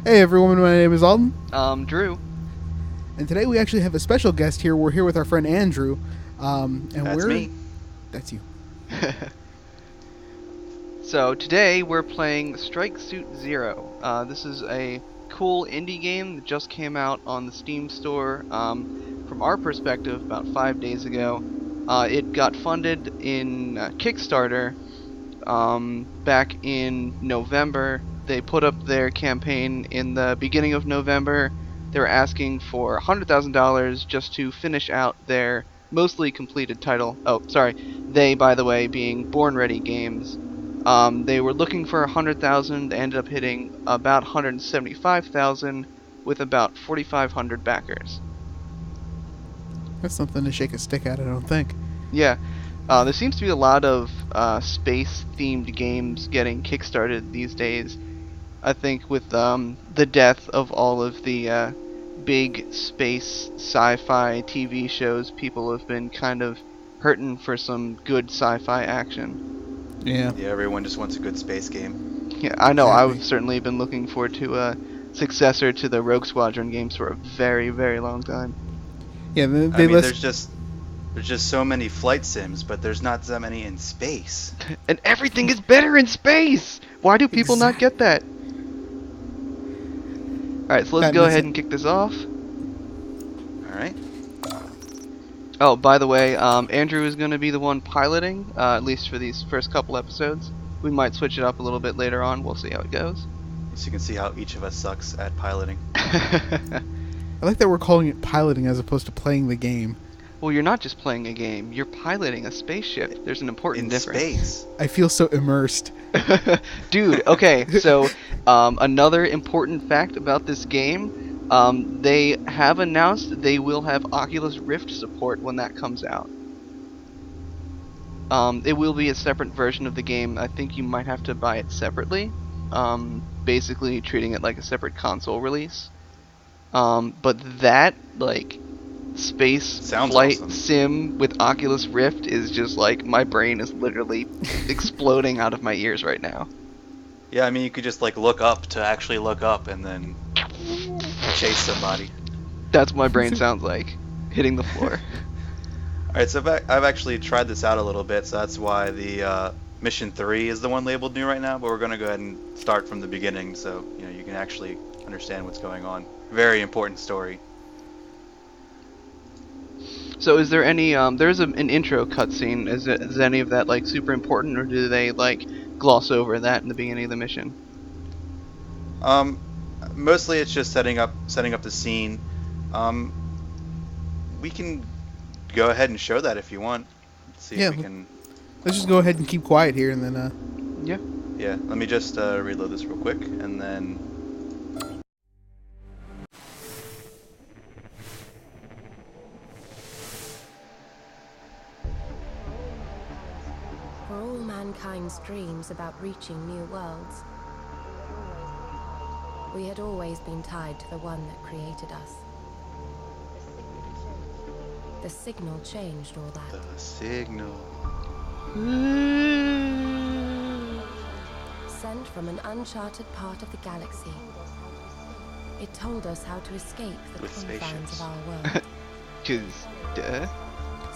Hey everyone, my name is Alden. Drew. And today we actually have a special guest here. We're here with our friend Andrew. That's me. That's you. So today we're playing Strike Suit Zero. This is a cool indie game that just came out on the Steam store. From our perspective, about 5 days ago. It got funded in Kickstarter back in November. They put up their campaign in the beginning of November. They were asking for $100,000 just to finish out their mostly completed title. Oh, sorry. They, by the way, being Born Ready Games. They were looking for $100,000. They ended up hitting about $175,000 with about 4,500 backers. That's something to shake a stick at, I don't think. Yeah. There seems to be a lot of space-themed games getting kickstarted these days. I think with the death of all of the big space sci-fi TV shows, people have been kind of hurting for some good sci-fi action. Yeah. Yeah, everyone just wants a good space game. Yeah, I know. Exactly. I've certainly been looking forward to a successor to the Rogue Squadron games for a very, very long time. Yeah, there's just so many flight sims, but there's not that many in space. And everything is better in space! Why do people not get that? Alright, so let's go ahead and kick this off. Alright. Oh, by the way, Andrew is going to be the one piloting, at least for these first couple episodes. We might switch it up a little bit later on. We'll see how it goes. So you can see how each of us sucks at piloting. I like that we're calling it piloting as opposed to playing the game. Well, you're not just playing a game. You're piloting a spaceship. There's an important difference. In space. I feel so immersed. Dude, okay, so another important fact about this game, they have announced they will have Oculus Rift support when that comes out. It will be a separate version of the game. I think you might have to buy it separately, basically treating it like a separate console release. But that, like, space flight sim with Oculus Rift is just like, my brain is literally exploding out of my ears right now. Yeah, I mean, you could just like look up to actually look up and then chase somebody. That's what my brain sounds like, hitting the floor. Alright, so I've actually tried this out a little bit, so that's why the Mission 3 is the one labeled new right now, but we're going to go ahead and start from the beginning so you can actually understand what's going on. Very important story. So is there any, there's an intro cutscene, is any of that, like, super important, or do they, like, gloss over that in the beginning of the mission? Mostly it's just setting up the scene. We can go ahead and show that if you want. Let's see if we can... Let's just go ahead and keep quiet here and then, Yeah. Yeah, let me just reload this real quick, and then... For all mankind's dreams about reaching new worlds, we had always been tied to the one that created us. The signal changed all that. The signal. Sent from an uncharted part of the galaxy, it told us how to escape the confines of our world. Duh.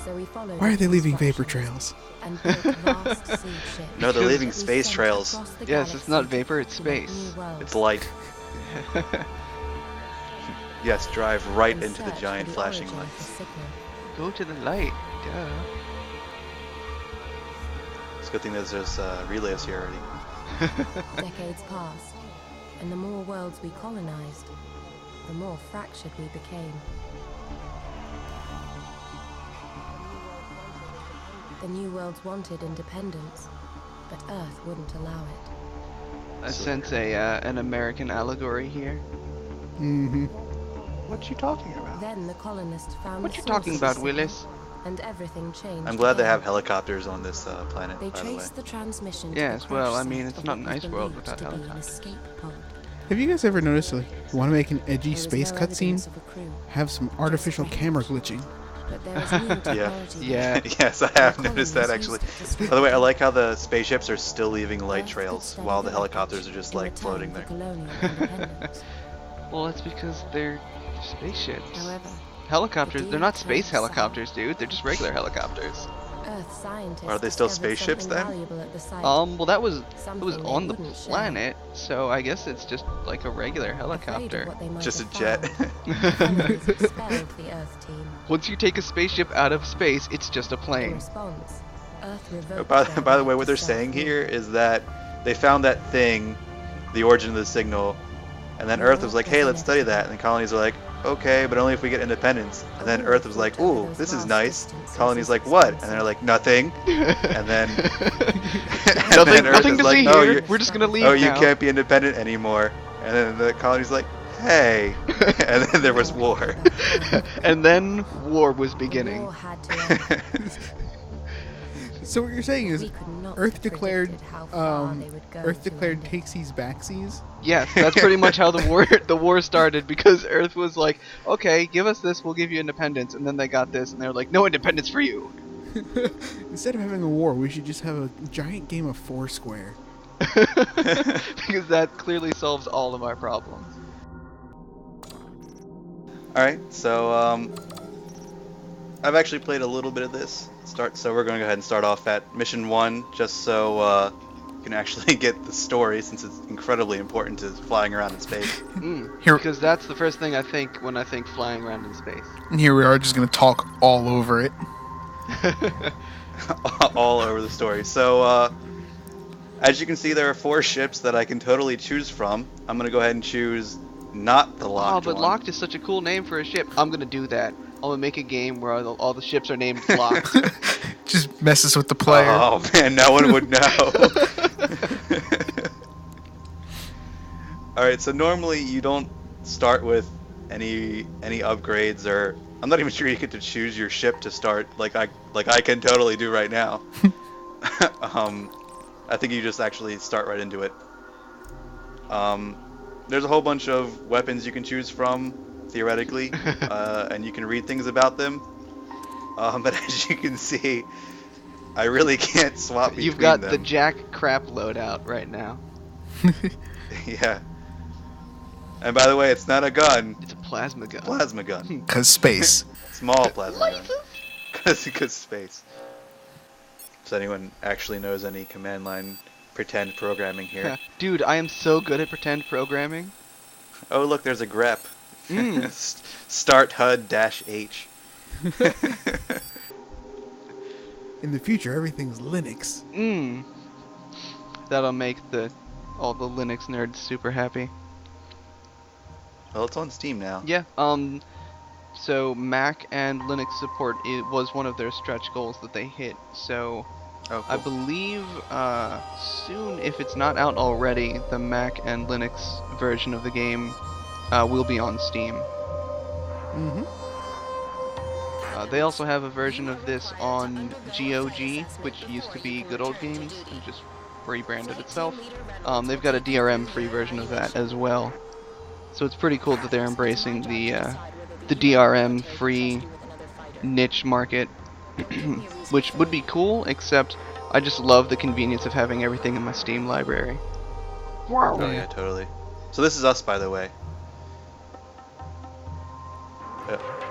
So we followed. Why are they leaving vapor trails? And built vast siege ships. No, they're leaving space trails. Yes, it's not vapor, it's space. It's light. Yes, drive right into the giant flashing lights. Go to the light. Duh. It's a good thing there's relays here already. Decades passed, and the more worlds we colonized, the more fractured we became. The new worlds wanted independence, but Earth wouldn't allow it. I sense an American allegory here. Mm-hmm. What you talking about? Then the colonists found What you talking about, Willis? And everything changed. I'm glad they again. have helicopters on this planet, They by the way. traced the transmission. Yes, to the well, crash I mean, site it's of not a what was nice world believed without to be an helicopters. escape pod. Have you guys ever noticed, like, you want to make an edgy There was space no cutscene? evidence of a crew. Have some artificial camera glitching. But there is new technology. Yeah. Yes, I have noticed that actually. By the way, I like how the spaceships are still leaving light trails while the helicopters are just like floating there. Well, that's because they're spaceships. However, Helicopters, they're not space helicopters, dude. They're just regular helicopters. Earth scientists Are they still discovered spaceships something then? valuable at the site. Well, that was Something they on the wouldn't share. planet, so I guess it's just like a regular Afraid of helicopter. what they might Just a have jet. found, colonies expelled the Earth team. Once you take a spaceship out of space, it's just a In plane. response, Earth revoked By the way, their what they're right to saying self-rule. here is that they found that thing, the origin of the signal, and then Earth was like, hey, let's study that. And the colonies are like, okay, but only if we get independence. And then Earth was like, ooh, this is nice. Colonies like, what? And they're like, nothing. And then, and then Earth nothing is to like, see oh, here. you're, We're just gonna leave oh, you now. can't be independent anymore. And then the colony's like, hey. And then there was war. And then war was The beginning. war had to end. So what you're saying is We could not Earth have declared predicted how far they would go Earth to declared end it. takesies backsies? Yes, that's pretty much how the war started, because Earth was like, okay, give us this, we'll give you independence, and then they got this, and they were like, no independence for you. Instead of having a war, we should just have a giant game of Foursquare. Because that clearly solves all of our problems. Alright, so I've actually played a little bit of this. So we're going to go ahead and start off at mission 1, just so you can actually get the story, since it's incredibly important to flying around in space. Here- Because that's the first thing I think when I think flying around in space. And here we are just going to talk all over it. All over the story. So as you can see, there are 4 ships that I can totally choose from. I'm going to go ahead and choose not the Oh, locked but one. Locked is such a cool name for a ship. I'm gonna do that. I'm gonna make a game where all the ships are named Locked. Just messes with the player. Oh man, no one would know. Alright, so normally you don't start with any upgrades, or I'm not even sure you get to choose your ship to start like I can totally do right now. I think you just actually start right into it. There's a whole bunch of weapons you can choose from, theoretically, and you can read things about them. But as you can see, I really can't swap between You've got them. the jack crap loadout right now. Yeah. And by the way, it's not a gun. It's a plasma gun. Plasma gun. Because space. Small plasma gun. Because space. Does anyone actually knows any command line pretend programming here? Dude, I am so good at pretend programming. Oh, look, there's a grep. Mm. Start HUD-H. In the future, everything's Linux. That'll make all the Linux nerds super happy. Well, it's on Steam now. Yeah. So Mac and Linux support was one of their stretch goals that they hit. So Oh, I cool. believe soon, if it's not out already, the Mac and Linux version of the game will be on Steam. Mm-hmm. They also have a version of this on GOG, which used to be Good Old Games, and just rebranded itself. They've got a DRM-free version of that as well. So it's pretty cool that they're embracing the DRM-free niche market, which would be cool, except I just love the convenience of having everything in my Steam library. Wow. Oh yeah, totally. So this is us, by the way.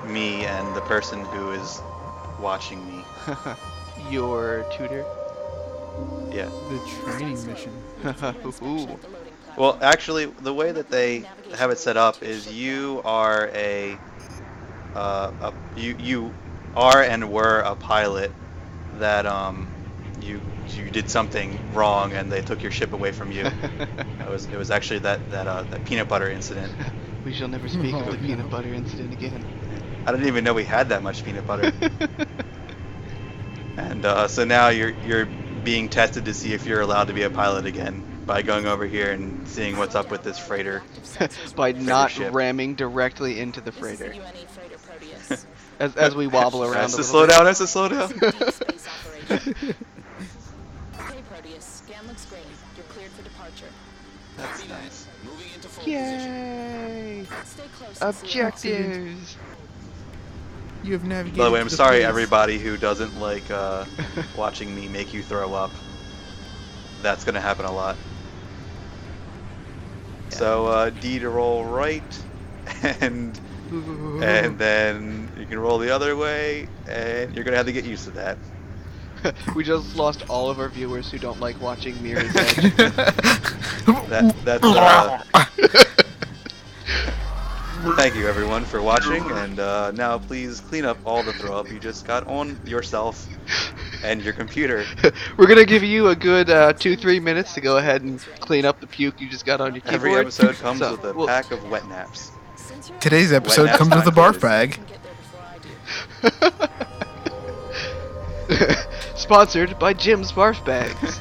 Me and the person who is watching me. Your tutor. Yeah. The training mission. Ooh. Well, actually, the way that they have it set up is you are you are and were a pilot that you did something wrong and they took your ship away from you. It was actually that peanut butter incident. We shall never speak of the peanut butter incident again. I didn't even know we had that much peanut butter. And so now you're being tested to see if you're allowed to be a pilot again by going over here and seeing what's up with this freighter. By not ship. ramming directly into the freighter. As we wobble around Has a to little slow bit. down, has to slow down. Okay, Proteus, scan looks green. You're cleared for departure. That's nice. Yay! Stay close. Objectives! You have navigated. By the way, I'm the sorry place. everybody who doesn't like watching me make you throw up. That's gonna happen a lot. So D to roll right, and then you can roll the other way, and you're gonna have to get used to that. We just lost all of our viewers who don't like watching Mirror's Edge. Thank you everyone for watching, and now please clean up all the throw up you just got on yourself and your computer. We're gonna give you a good 2-3 minutes to go ahead and clean up the puke you just got on your keyboard. Every episode comes So, with a well- pack of wet naps. Today's episode Wet comes naps with a not barf included. bag. Sponsored by Jim's Barf Bags.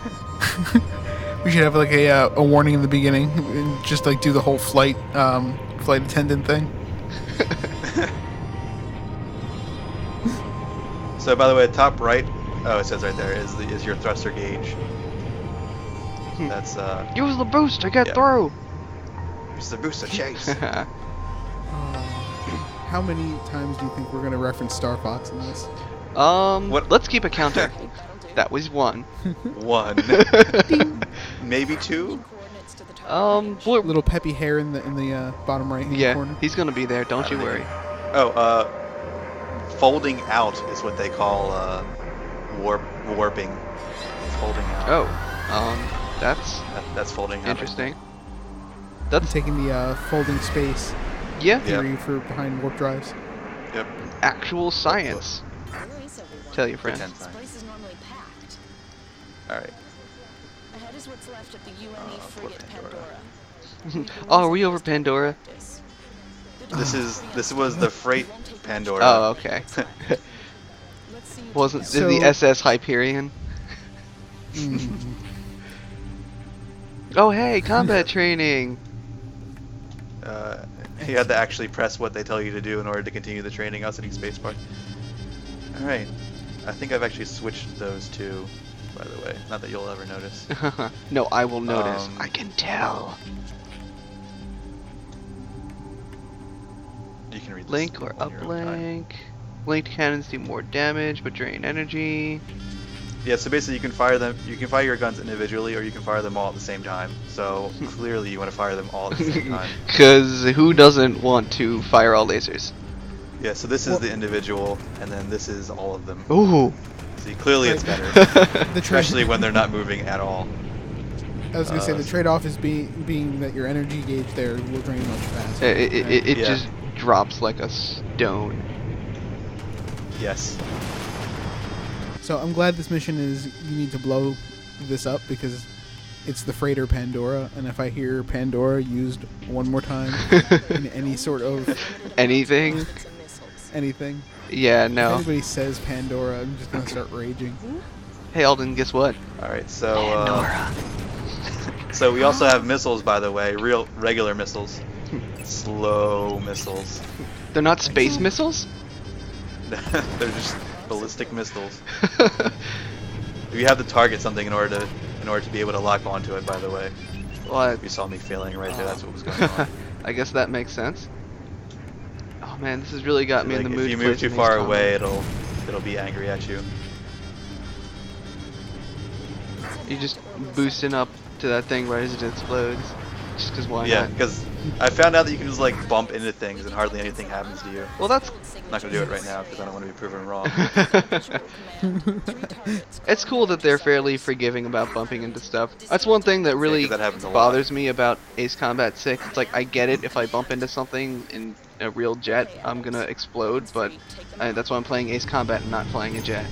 We should have like a warning in the beginning, and just like do the whole flight attendant thing. So by the way, top right, oh it says right there is your thruster gauge. That's Use the boost to get Yeah. through. it's the booster chase. How many times do you think we're gonna reference Star Fox in this? What- Let's keep a counter. That was 1. 1, maybe 2. Well, Little peppy hair in the bottom right hand yeah, corner. he's gonna be there. Don't you worry. Oh, folding out is what they call warping. It's folding out. Oh, That's folding out. interesting. I'm That's taking the folding space yeah, theory for behind warp drives. Yep. actual science. Where is everyone? Tell your friends. 10 This times. place is normally packed. All right. Ahead is what's left of the UNE frigate Pandora. Pandora. Oh, are we over Pandora? This was the freight Pandora. Oh, okay. Let's see you Wasn't do So- the SS Hyperion? Mm. Oh, hey, combat training. You had to actually press what they tell you to do in order to continue the training. I was hitting spacebar. All right. I think I've actually switched those two, by the way. Not that you'll ever notice. No, I will notice. Um, I can tell. You can read this Link or on your own time. uplink. Linked cannons do more damage but drain energy. Yeah, so basically you can fire them. You can fire your guns individually, or you can fire them all at the same time. So clearly you want to fire them all at the same time. Because who doesn't want to fire all lasers? Yeah, so this is the individual, and then this is all of them. Ooh. See, clearly it's better, The especially when they're not moving at all. I was gonna say the trade-off is being that your energy gauge there will drain much faster. It Yeah. just drops like a stone. Yes. So I'm glad this mission is you need to blow this up because it's the freighter Pandora, and if I hear Pandora used one more time in any sort of Anything? anything, Yeah, if no. anybody says Pandora, I'm just gonna start raging. Hey Alden, guess what? All right. So so we also have missiles, by the way, regular missiles, slow missiles. They're not space missiles? They're just ballistic missiles. You have to target something in order to be able to lock onto it. By the way, Well, you saw me failing right there. That's what was going on. I guess that makes sense. Oh man, this has really got me in Like, the mood. if you to move play too some Ace far Combat. away, it'll be angry at you. You just boosting up to that thing right as it explodes. Just because why Yeah, not? because I found out that you can just like bump into things and hardly anything happens to you. Well, that's I'm not gonna do it right now because I don't want to be proven wrong. it's cool that they're fairly forgiving about bumping into stuff. That's one thing that really 'cause that happens a lot. bothers me about Ace Combat 6. It's like I get it if I bump into something in a real jet, I'm gonna explode, but that's why I'm playing Ace Combat and not flying a jet.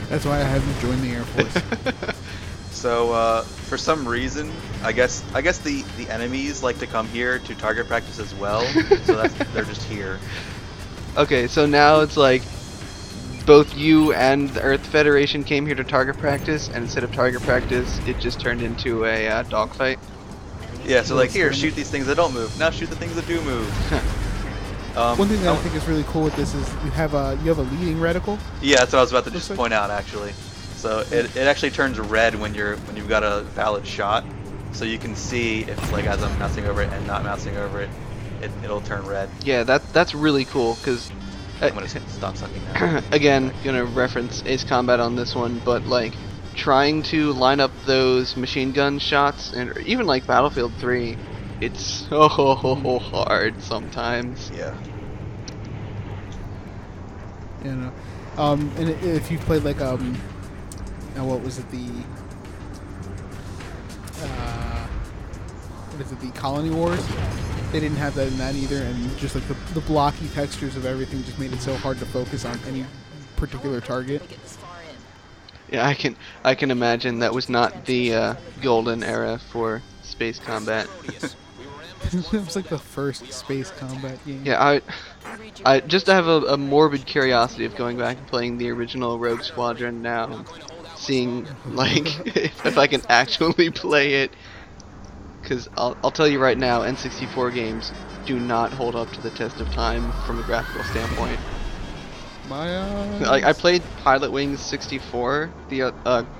That's why I haven't joined the Air Force. So for some reason, I guess the enemies like to come here to target practice as well. So they're just here. Okay, so now it's like both you and the Earth Federation came here to target practice, and instead of target practice, it just turned into a dogfight. Yeah. So like here, shoot these things that don't move. Now shoot the things that do move. One thing that I think is really cool with this is you have a leading reticle. Yeah, that's what I was about to just Looks like- point out actually. So it actually turns red when you've got a valid shot. So you can see if like as I'm mousing over it and not mousing over it, it'll turn red. Yeah, that's really cool because I'm gonna stop sucking now. again, gonna reference Ace Combat on this one, but like trying to line up those machine gun shots, and even like Battlefield 3, it's so hard sometimes. Yeah. You know, and if you've played like what was it, the what is it, the Colony Wars? They didn't have that in that either, and just like the blocky textures of everything just made it so hard to focus on any particular target. Yeah, I can imagine that was not the golden era for space combat. It was like the first space combat game. Yeah, I just have a morbid curiosity of going back and playing the original Rogue Squadron now, and seeing like if I can actually play it. Because I'll tell you right now, N64 games do not hold up to the test of time from a graphical standpoint. My eyes. Like I played Pilot Wings 64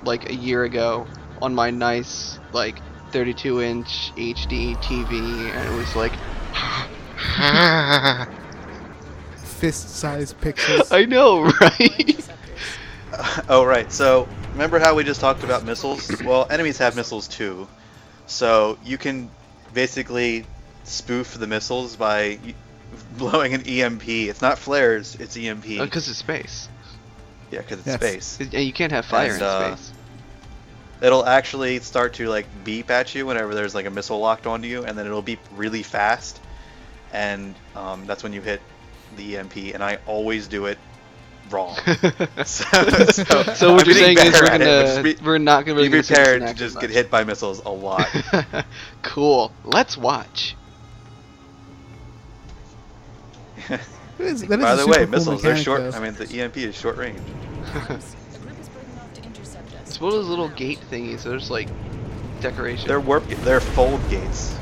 like a year ago on my nice like 32-inch HD TV, and it was like fist-sized pixels. I know, right? Oh right. So remember how we just talked about missiles? Well, enemies have missiles too. So you can basically spoof the missiles by blowing an EMP. It's not flares, it's EMP. Because it's space. Yeah, because it's Yes. space. And you can't have fire And, in space. It'll actually start to like beep at you whenever there's like a missile locked onto you, and then it'll beep really fast, and that's when you hit the EMP. And I always do it wrong. so So what I'm you're saying getting is better at it, we're not gonna be really prepared to just get hit by missiles a lot. Cool. Let's watch. That is By a the super way, cool missiles, they're mechanic, short. though. I mean, the EMP is short range. It's one of those little gate thingies. There's like decoration. They're fold gates,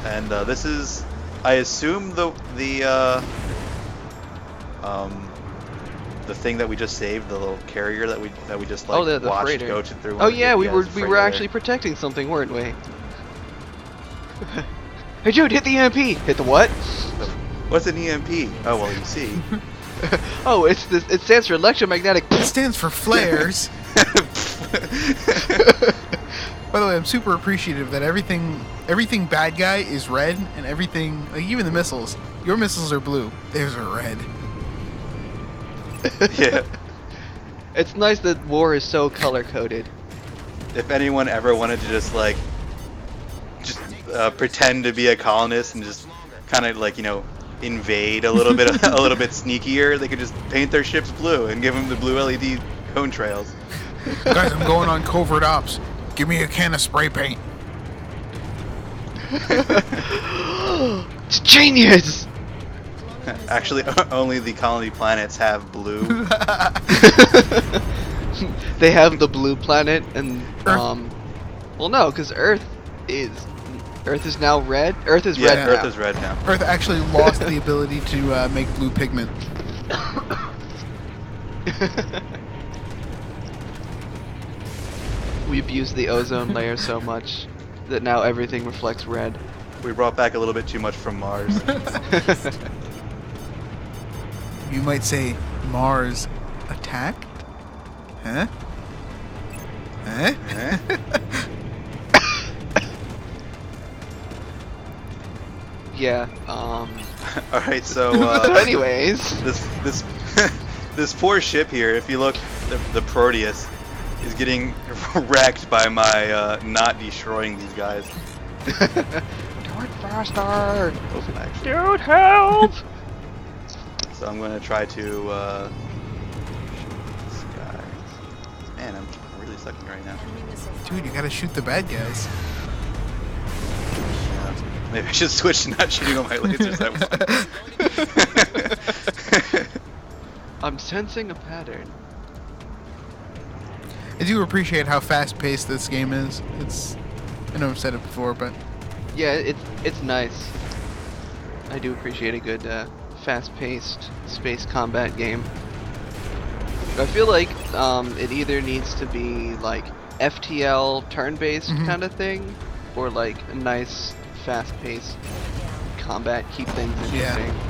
and this is, I assume the thing that we just saved, the little carrier that we just like the watched freighter. go through. Oh yeah, we the were freighter. actually protecting something, weren't we? Hey Jude, hit the EMP. Hit the what? What's an EMP? Oh well, you see. Oh, it stands for electromagnetic. It stands for flares. By the way, I'm super appreciative that everything bad guy is red, and everything, like even the missiles. Your missiles are blue. Theirs are red. Yeah. It's nice that war is so color coded. If anyone ever wanted to just pretend to be a colonist and just kind of like, you know, invade a little bit sneakier, they could just paint their ships blue and give them the blue LED cone trails. Guys, I'm going on covert ops. Give me a can of spray paint. It's genius. Actually, only the colony planets have blue. They have the blue planet, and Earth. well, no, because Earth is now red. Earth is red. Earth now. is red now. Earth actually lost the ability to make blue pigment. We abuse the ozone layer so much that now everything reflects red. We brought back a little bit too much from Mars. You might say Mars attacked? Huh? Huh? Yeah. All right, so So anyways, this this poor ship here. If you look, the Proteus is getting wrecked by my not destroying these guys. do it faster. Actually. Dude, help! So I'm gonna try to shoot this guy. Man, I'm really sucking right now. Dude, you gotta shoot the bad guys. Yeah. Maybe I should switch to not shooting all my lasers at once. I'm sensing a pattern. I do appreciate how fast-paced this game is. I know I've said it before, but Yeah, it's nice. I do appreciate a good fast-paced space combat game. I feel like it either needs to be like FTL turn-based kind of thing, or like a nice fast-paced combat keep things Yeah. interesting.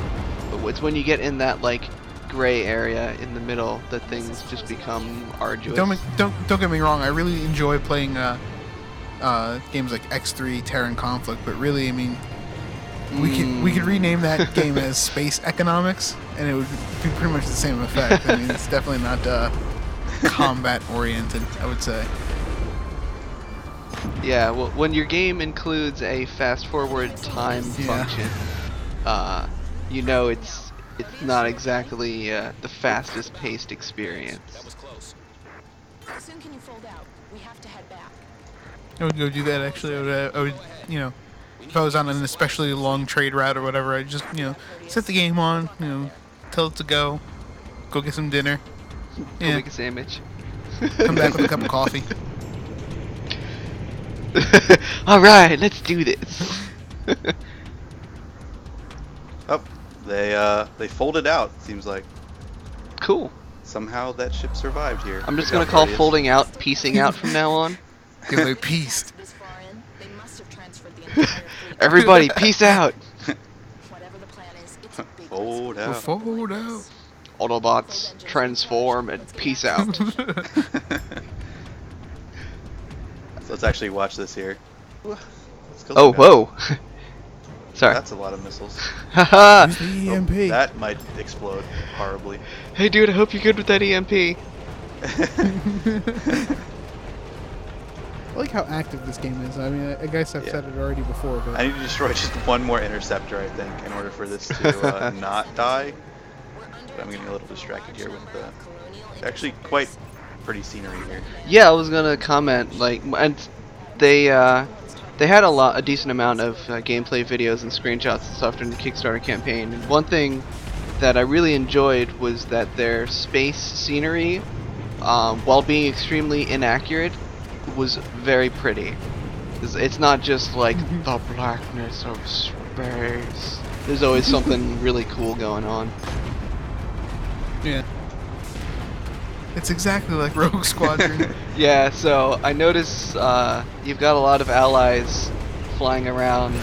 But it's when you get in that like gray area in the middle that things just become arduous. Don't get me wrong. I really enjoy playing games like X3, Terran Conflict, but really, I mean, we could rename that game as Space Economics, and it would be pretty much the same effect. I mean, it's definitely not combat oriented, I would say. Yeah, well, when your game includes a fast forward time function, you know it's not exactly the fastest paced experience. That was close. How soon can you fold out? We have to head back. I would go do that actually. I would, you know, if I was on an especially long trade route or whatever, I'd just, you know, set the game on, you know, tell it to go get some dinner, Go make a sandwich. come back with a cup of coffee. All right, let's do this. Oh, they folded out. Seems like Cool. somehow that ship survived here. I'm just Good gonna job, call Guardians. folding out piecing out from now on. Because they pieced. This far in, they must have transferred the entire fleet. Everybody, peace out. Whatever the plan is, it's a big Fold risk. out. Fold out. Autobots, transform and peace out. So let's actually watch this here. Let's go Oh, look at whoa. Sorry. That's a lot of missiles. Haha. Use the Oh, EMP. that might explode horribly. Hey, dude, I hope you're good with that EMP. I like how active this game is. I mean, I guess I've Yeah. said it already before, but I need to destroy just one more interceptor, I think, in order for this to not die. But I'm getting a little distracted here with the actually quite pretty scenery here. Yeah, I was gonna comment, like, and they had a decent amount of gameplay videos and screenshots and stuff during the Kickstarter campaign. And one thing that I really enjoyed was that their space scenery, while being extremely inaccurate, was very pretty. It's not just like the blackness of space. There's always something really cool going on. yeah. It's exactly like Rogue Squadron. Yeah, so I notice you've got a lot of allies flying around.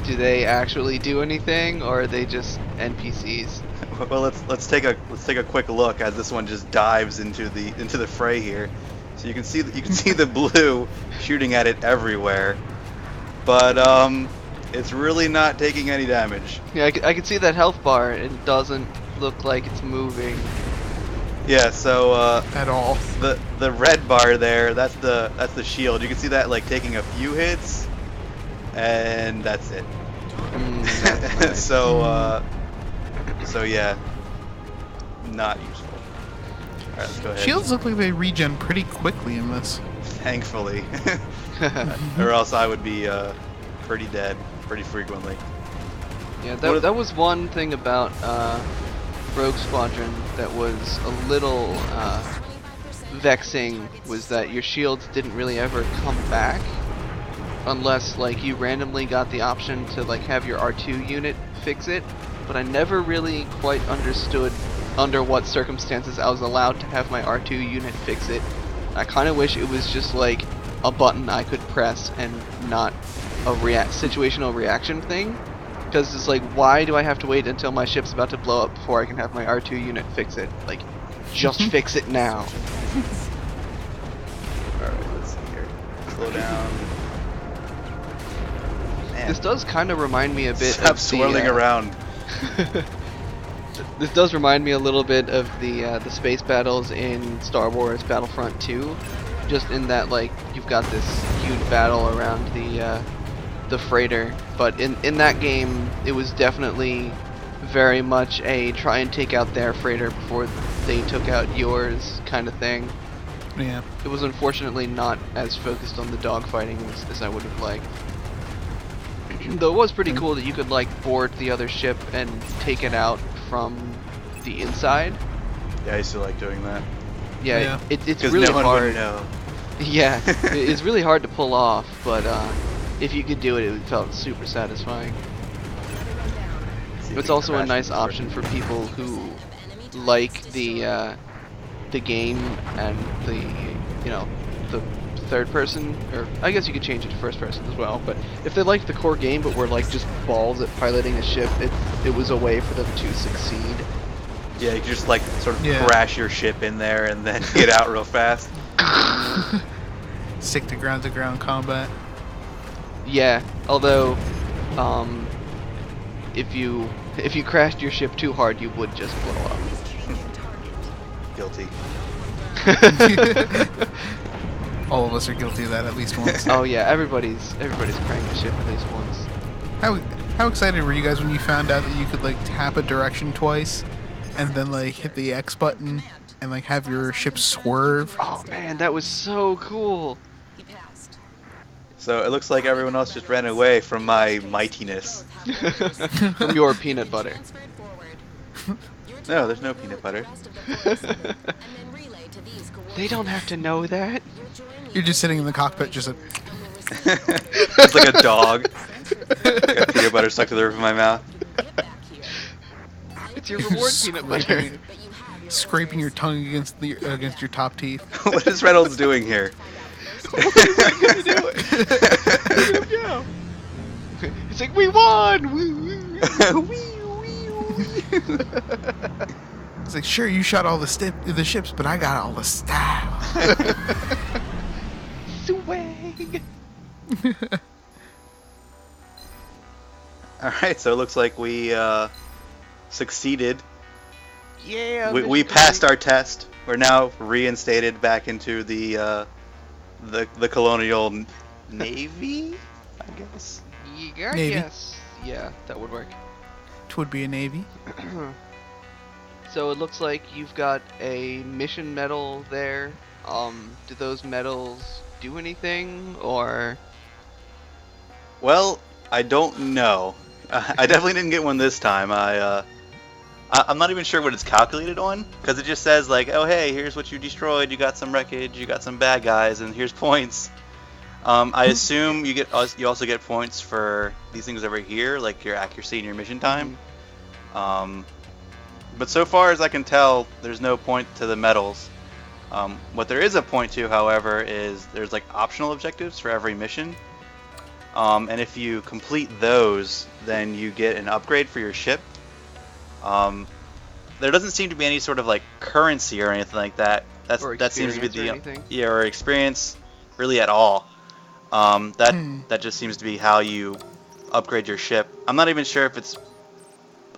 Do they actually do anything, or are they just NPCs? Well, let's take a quick look as this one just dives into the fray here. So you can see the blue shooting at it everywhere, but it's really not taking any damage. Yeah, I can see that health bar. It doesn't look like it's moving. Yeah, so At all. the red bar there, that's the shield. You can see that like taking a few hits, and that's it. That's nice. So yeah, not useful. All right, let's go ahead. Shields look like they regen pretty quickly in this. Thankfully, or else I would be pretty dead pretty frequently. Yeah, What if- that was one thing about Rogue Squadron that was a little vexing, was that your shields didn't really ever come back unless like you randomly got the option to like have your R2 unit fix it, but I never really quite understood under what circumstances I was allowed to have my R2 unit fix it. I kind of wish it was just like a button I could press and not a situational reaction thing. Because it's like, why do I have to wait until my ship's about to blow up before I can have my R2 unit fix it? Like, just fix it now. Alright, let's see here. Slow down. Man, This does kind of remind me a bit stop of swirling the, around. This does remind me a little bit of the space battles in Star Wars Battlefront 2. Just in that, like, you've got this huge battle around the freighter, but in that game it was definitely very much a try and take out their freighter before they took out yours kind of thing. Yeah. It was unfortunately not as focused on the dogfighting as I would have liked. Though it was pretty cool that you could like board the other ship and take it out from the inside. Yeah, I used to like doing that. Yeah, Yeah. it's Because really no one hard. would know. Yeah, it's really hard to pull off, but if you could do it, it felt super satisfying. See if It's we also a crash nice this option for people who like the game and the third person, or I guess you could change it to first person as well, but if they liked the core game but were like just balls at piloting a ship, it was a way for them to succeed. Yeah, you could just like sort of crash your ship in there and then get out real fast. Stick to ground combat. Yeah, although if you crashed your ship too hard, you would just blow up. Guilty. All of us are guilty of that at least once. Oh yeah, everybody's cranked the ship at least once. How excited were you guys when you found out that you could like tap a direction twice and then like hit the X button and like have your ship swerve? Oh man, that was so cool. So it looks like everyone else just ran away from my mightiness. From your peanut butter. No, there's no peanut butter. They don't have to know that. You're just sitting in the cockpit just like... It's like a dog. Got peanut butter stuck to the roof of my mouth. It's your reward peanut butter. Scraping your tongue against your top teeth. What is Reynolds doing here? What is he gonna do? Let him go. He's like, we won! It's like, sure, you shot all the ships, but I got all the style. Swag. Alright, so it looks like we succeeded. Yeah. We passed our test. We're now reinstated back into the colonial navy, I guess. Yeah, Navy. yes. Yeah, that would work. It would be a navy. So it looks like you've got a mission medal there. Do those medals do anything, or? Well, I don't know. I definitely didn't get one this time. I'm not even sure what it's calculated on, because it just says like, oh hey, here's what you destroyed. You got some wreckage. You got some bad guys, and here's points. I assume you also get points for these things over here, like your accuracy and your mission time. But so far as I can tell, there's no point to the medals. What there is a point to, however, is there's like optional objectives for every mission. And if you complete those, then you get an upgrade for your ship. There doesn't seem to be any sort of like currency or anything like that. That seems to be the or experience really at all. That just seems to be how you upgrade your ship. I'm not even sure if it's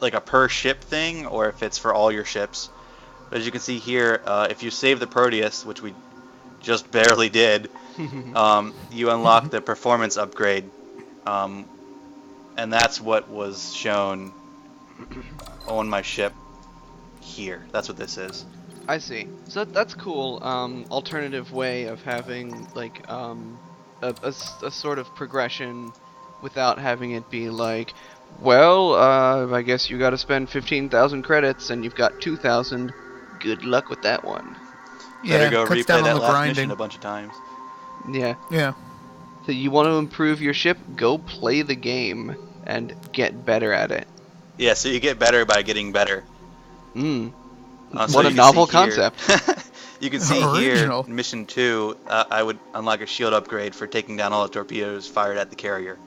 like a per ship thing or if it's for all your ships. But as you can see here, if you save the Proteus, which we just barely did, you unlock the performance upgrade, and that's what was shown on my ship here. That's what this is. I see. So that's cool. Alternative way of having like a sort of progression without having it be like, well, I guess you got to spend 15,000 credits and you've got 2,000. Good luck with that one. Yeah, better go cuts replay down that on the last grinding. mission a bunch of times. Yeah. Yeah. So you want to improve your ship? Go play the game and get better at it. Yeah, so you get better by getting better. So you what a can novel see here- concept. You can see Original. here, mission 2, I would unlock a shield upgrade for taking down all the torpedoes fired at the carrier.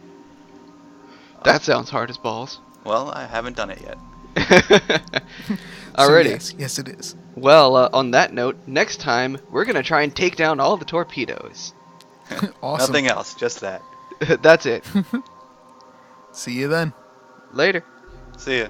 That sounds hard as balls. Well, I haven't done it yet. Alrighty. So yes, it is. Well, on that note, next time we're gonna try and take down all the torpedoes. Awesome. Nothing else, just that. That's it. See you then. Later. See ya.